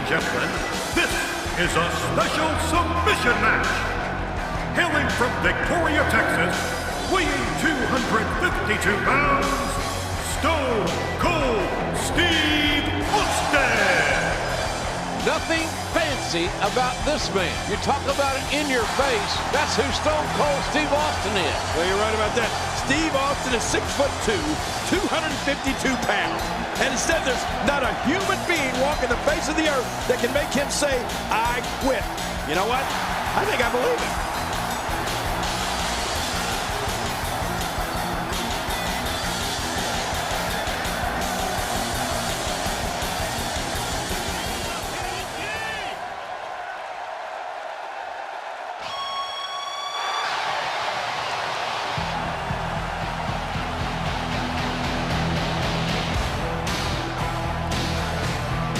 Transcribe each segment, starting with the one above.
gentlemen, this is a special submission match. Hailing from Victoria, Texas, weighing 252 pounds, Stone Cold Steve Austin. Nothing fancy about this man. You talk about it in your face. That's who Stone Cold Steve Austin is. Well, you're right about that. Steve Austin is 6'2", 252 pounds. And instead, there's not a human being walking the face of the earth that can make him say, I quit. You know what? I think I believe it.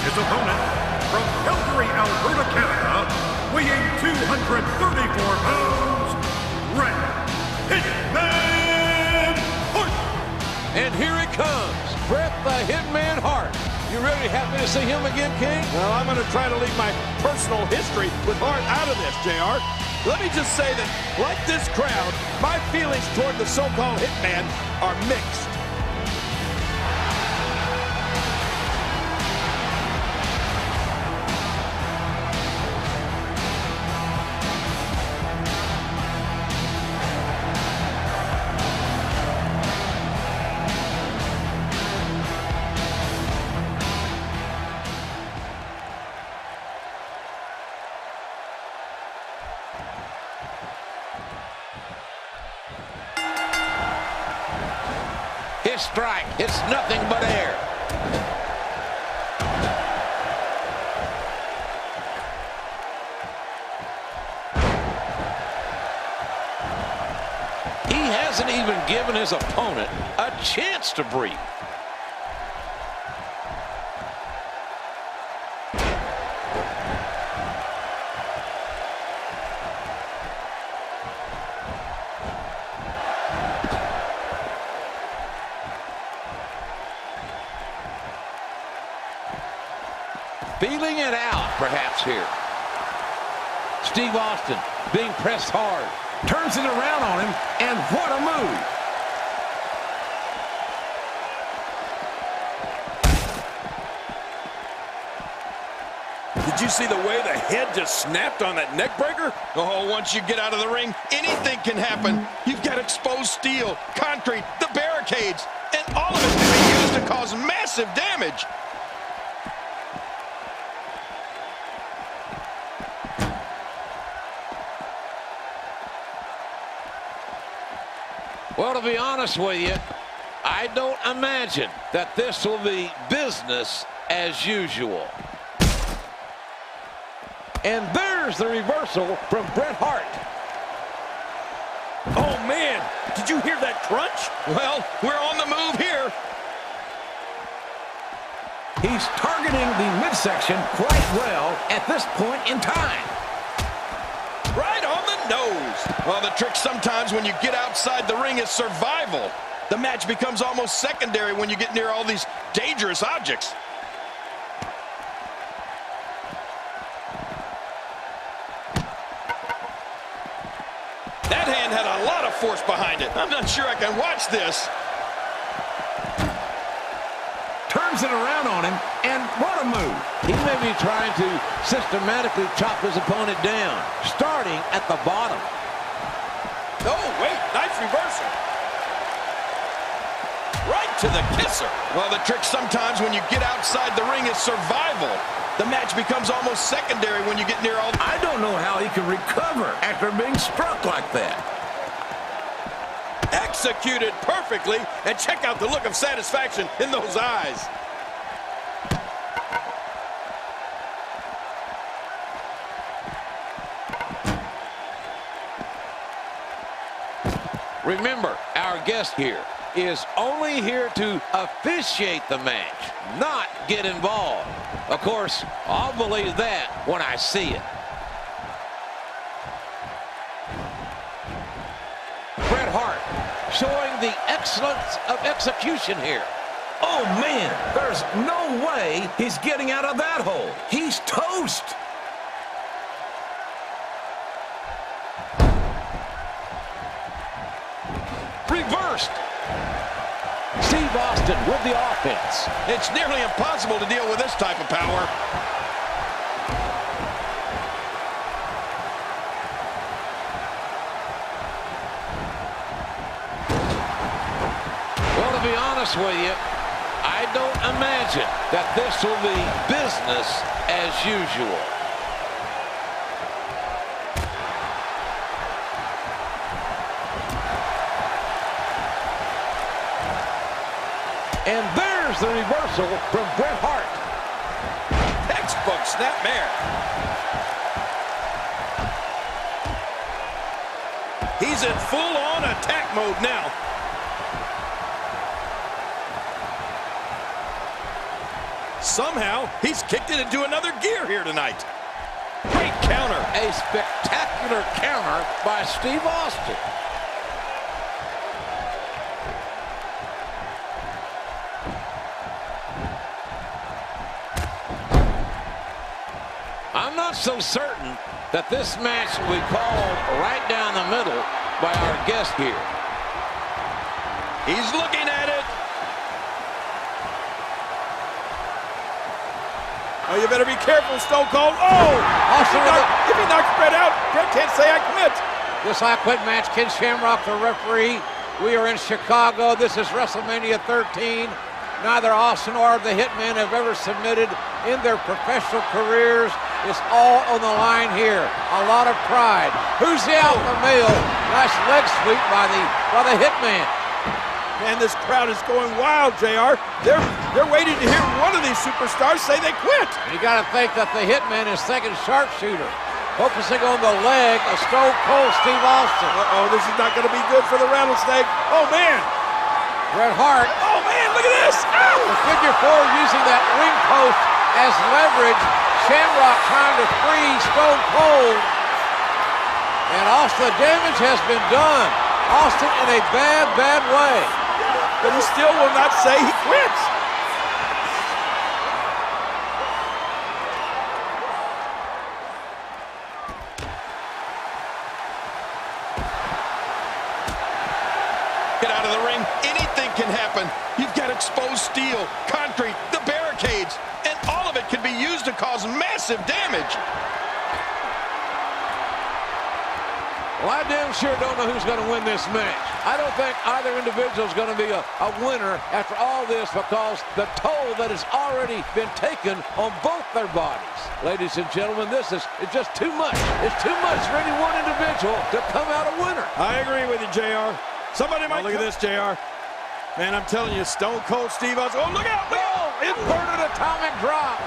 His opponent, from Calgary, Alberta, Canada, weighing 234 pounds, Bret Hitman Hart. And here it comes, Bret the Hitman Hart. You really happy to see him again, King? Well, I'm going to try to leave my personal history with Hart out of this, JR. Let me just say that, like this crowd, my feelings toward the so-called Hitman are mixed. His strike, it's nothing but air. He hasn't even given his opponent a chance to breathe. Feeling it out, perhaps, here. Steve Austin being pressed hard. Turns it around on him, and what a move. Did you see the way the head just snapped on that neck breaker? Oh, once you get out of the ring, anything can happen. You've got exposed steel, concrete, the barricades, and all of it can be used to cause massive damage. Well, to be honest with you, I don't imagine that this will be business as usual. And there's the reversal from Bret Hart. Oh, man, did you hear that crunch? Well, we're on the move here. He's targeting the midsection quite well at this point in time. Right on the nose. Well, the trick sometimes when you get outside the ring is survival. The match becomes almost secondary when you get near all these dangerous objects. That hand had a lot of force behind it. I'm not sure I can watch this. Turns it around on him, and what a move. He may be trying to systematically chop his opponent down, starting at the bottom. Oh, wait, nice reversal. Right to the kisser. Well, the trick sometimes when you get outside the ring is survival. The match becomes almost secondary when you get near all... I don't know how he can recover after being struck like that. Executed perfectly, and check out the look of satisfaction in those eyes. Remember, our guest here is only here to officiate the match, not get involved. Of course, I'll believe that when I see it. Bret Hart showing the excellence of execution here. Oh, man, there's no way he's getting out of that hole. He's toast. Reversed. Steve Austin with the offense. It's nearly impossible to deal with this type of power. Well, to be honest with you, I don't imagine that this will be business as usual. And there's the reversal from Bret Hart. Textbook snapmare. He's in full-on attack mode now. Somehow, he's kicked it into another gear here tonight. Great counter. A spectacular counter by Steve Austin. I'm not so certain that this match will be called right down the middle by our guest here. He's looking at it. Oh, you better be careful, Stone Cold. Oh! If he knocks Bret out, Bret can't say I quit. This I Quit match, Ken Shamrock, the referee. We are in Chicago. This is Wrestlemania 13. Neither Austin or the Hitman have ever submitted in their professional careers. It's all on the line here. A lot of pride. Who's the alpha male? Nice leg sweep by the Hitman. Man, this crowd is going wild, JR. They're waiting to hear one of these superstars say they quit. You got to think that the Hitman is thinking sharpshooter. Focusing on the leg of Stone Cold Steve Austin. Uh-oh, this is not going to be good for the Rattlesnake. Oh, man. Bret Hart. Oh, man, look at this. Ow! The figure four using that ring post as leverage. Shamrock trying to free Stone Cold. And also the damage has been done. Austin in a bad, bad way. But he still will not say he quits. Get out of the ring. Anything can happen. You've got exposed steel, concrete, the barricades, and all of it can be used to cause massive damage. Well, I damn sure don't know who's going to win this match. I don't think either individual is going to be a winner after all this because the toll that has already been taken on both their bodies. Ladies and gentlemen, this is just too much. It's too much for any one individual to come out a winner. I agree with you, JR. Somebody might look at this, JR. Man, I'm telling you, Stone Cold Steve Austin. Oh, look out! Oh, inverted atomic drop.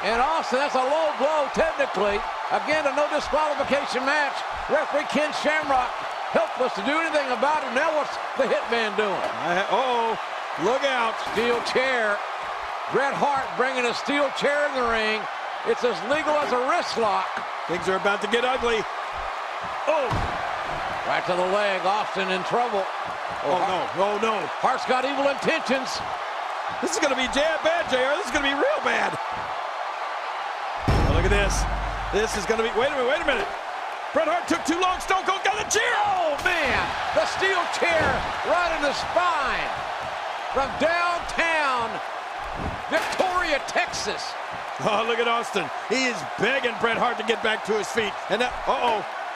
And Austin, that's a low blow technically. Again, a no disqualification match. Referee Ken Shamrock helpless to do anything about it. Now what's the Hitman doing? Uh-oh, look out. Steel chair. Bret Hart bringing a steel chair in the ring. It's as legal as a wrist lock. Things are about to get ugly. Oh. Right to the leg. Austin in trouble. Oh, no. Hart's got evil intentions. This is going to be bad, JR. This is going to be real bad. Oh, look at this. This is going to be... Wait a minute. Bret Hart took too long. Stone Cold got the chair. Oh, man. The steel chair right in the spine. From downtown Victoria, Texas. Oh, look at Austin. He is begging Bret Hart to get back to his feet. And now,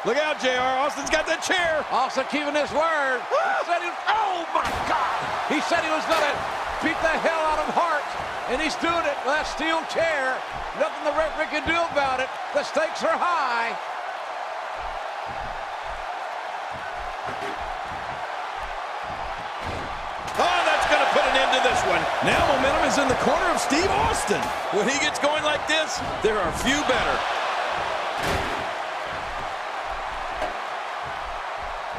look out, JR. Austin's got that chair. Austin keeping his word. Oh, my God. He said he was going to beat the hell out of Hart. And he's doing it with that steel chair. Nothing the referee can do about it. The stakes are high. Oh, that's going to put an end to this one. Now momentum is in the corner of Steve Austin. When he gets going like this, there are few better.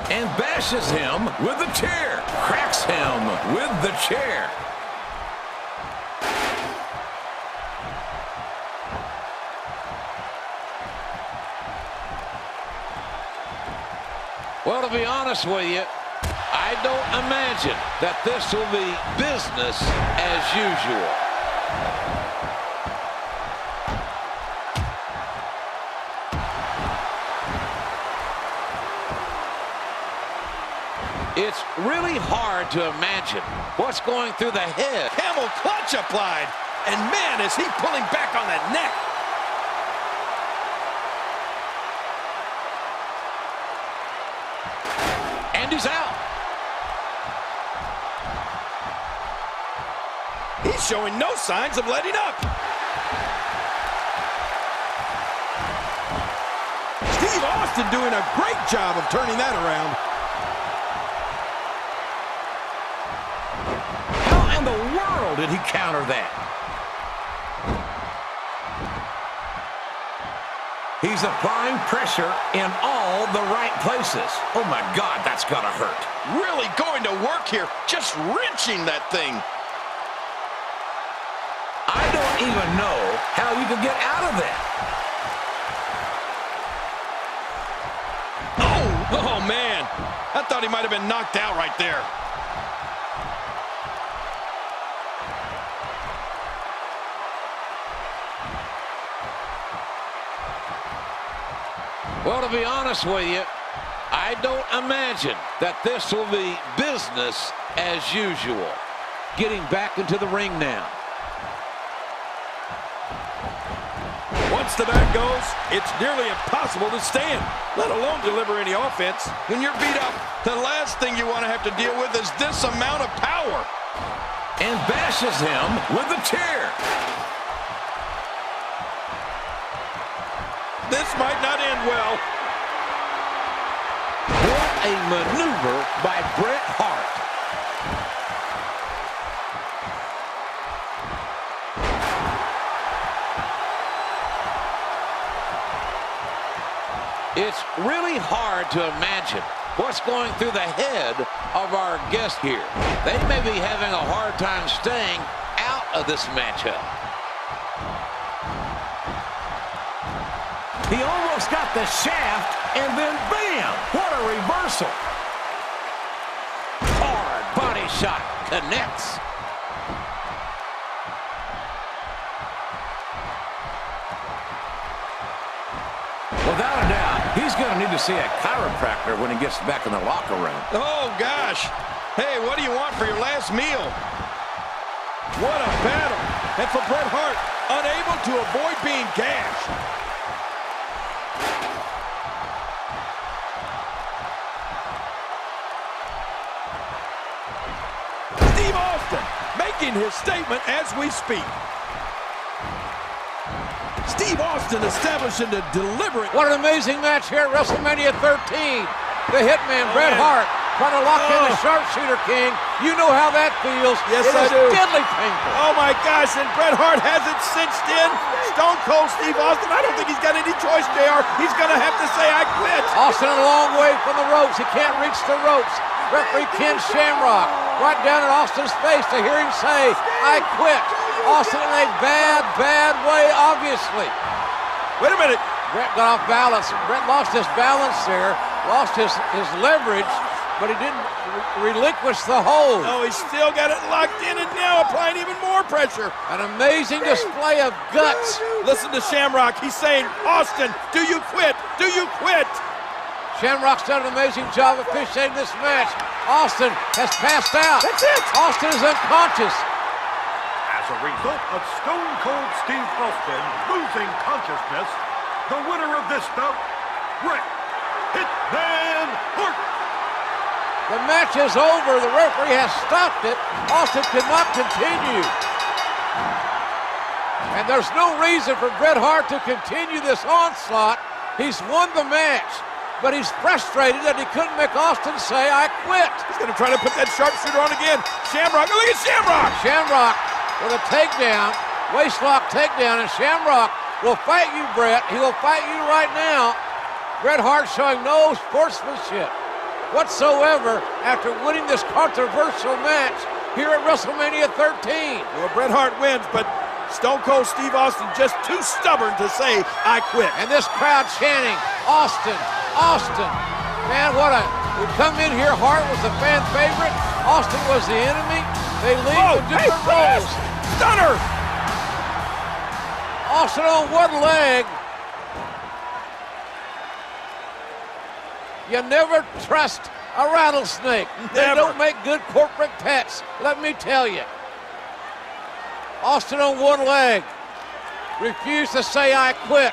And bashes him with the chair. Cracks him with the chair. Well, to be honest with you, I I don't imagine that this will be business as usual. It's really hard to imagine what's going through the head. Camel clutch applied. And man, is he pulling back on that neck. And he's out. He's showing no signs of letting up. Steve Austin doing a great job of turning that around. How in the world did he counter that? He's applying pressure in all the right places. Oh my God, that's gotta hurt. Really going to work here, just wrenching that thing. I don't even know how you can get out of that. Oh man, I thought he might have been knocked out right there. Well, to be honest with you, I don't imagine that this will be business as usual. Getting back into the ring now. Once the back goes, it's nearly impossible to stand, let alone deliver any offense. When you're beat up, the last thing you want to have to deal with is this amount of power. And bashes him with the chair. This might not end well. What a maneuver by Bret Hart. It's really hard to imagine what's going through the head of our guest here. They may be having a hard time staying out of this matchup. He almost got the shaft, and then bam! What a reversal. Hard body shot connects. Without a doubt, he's going to need to see a chiropractor when he gets back in the locker room. Oh, gosh. Hey, what do you want for your last meal? What a battle. And for Bret Hart, unable to avoid being gashed. Steve Austin making his statement as we speak. Steve Austin establishing the deliberate... What an amazing match here at WrestleMania 13. The Hitman, Bret Hart, trying to lock in the Sharpshooter King. You know how that feels. Yes, it I is do. Deadly painful. Oh, my gosh, and Bret Hart has it cinched in. Stone Cold Steve Austin, I don't think he's got any choice, JR. He's going to have to say, I quit. Austin a long way from the ropes. He can't reach the ropes. Referee Ken Shamrock right down in Austin's face to hear him say, I quit. Austin in a bad, bad way, obviously. Wait a minute. Bret got off balance. Bret lost his balance there, lost his leverage, but he didn't relinquish the hold. Oh, he's still got it locked in and now applying even more pressure. An amazing display of guts. Listen to Shamrock. He's saying, Austin, do you quit? Do you quit? Shamrock's done an amazing job of officiating this match. Austin has passed out. That's it. Austin is unconscious. As a result of Stone Cold Steve Austin losing consciousness, the winner of this bout, Bret Hitman Hart. The match is over. The referee has stopped it. Austin cannot continue. And there's no reason for Bret Hart to continue this onslaught. He's won the match, but he's frustrated that he couldn't make Austin say, I quit. He's going to try to put that sharpshooter on again. Shamrock, look at Shamrock. Shamrock with a takedown, waistlock takedown, and Shamrock will fight you, Bret. He will fight you right now. Bret Hart showing no sportsmanship whatsoever after winning this controversial match here at WrestleMania 13. Well, Bret Hart wins, but Stone Cold Steve Austin just too stubborn to say, I quit. And this crowd chanting, Austin, Austin. Man, what a We come in here, Hart was the fan favorite. Austin was the enemy. They leave with different roles. Stunner! Austin on one leg. You never trust a rattlesnake. They don't make good corporate pets, let me tell you. Austin on one leg. Refused to say I quit.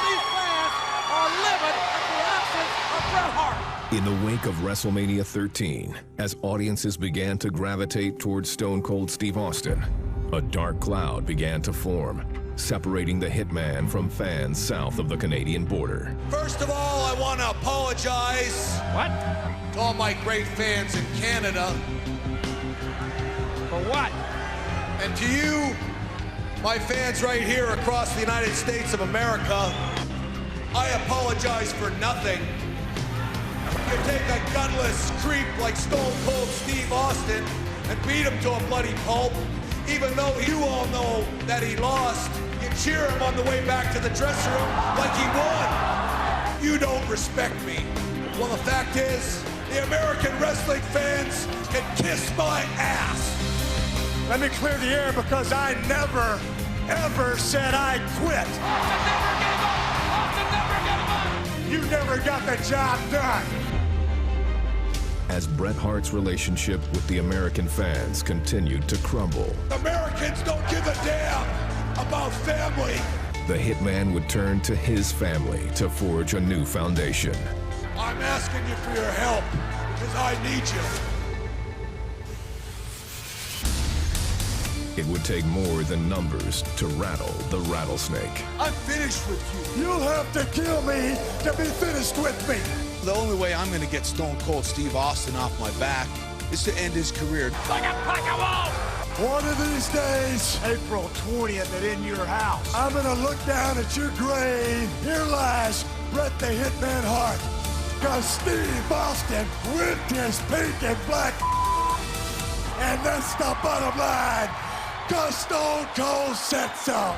These fans are livid at the absence of Bret Hart. In the wake of WrestleMania 13, as audiences began to gravitate towards Stone Cold Steve Austin, a dark cloud began to form, separating the Hitman from fans south of the Canadian border. First of all, I want to apologize to all my great fans in Canada. For what? And to you, my fans right here across the United States of America, I apologize for nothing. You take a gutless creep like Stone Cold Steve Austin and beat him to a bloody pulp, even though you all know that he lost. You cheer him on the way back to the dressing room like he won. You don't respect me. Well, the fact is, the American wrestling fans can kiss my ass. Let me clear the air because I never, ever said I quit. You never got the job done. As Bret Hart's relationship with the American fans continued to crumble, Americans don't give a damn about family. the Hitman would turn to his family to forge a new foundation. I'm asking you for your help because I need you. It would take more than numbers to rattle the rattlesnake. I'm finished with you. You'll have to kill me to be finished with me. The only way I'm going to get Stone Cold Steve Austin off my back is to end his career. Like a pack of wolves! One of these days, April 20th at In Your House, I'm gonna look down at your grave. Here lies Bret the Hitman Hart. Cause Steve Austin whipped his pink and black. And that's the bottom line. Cause Stone Cold said so.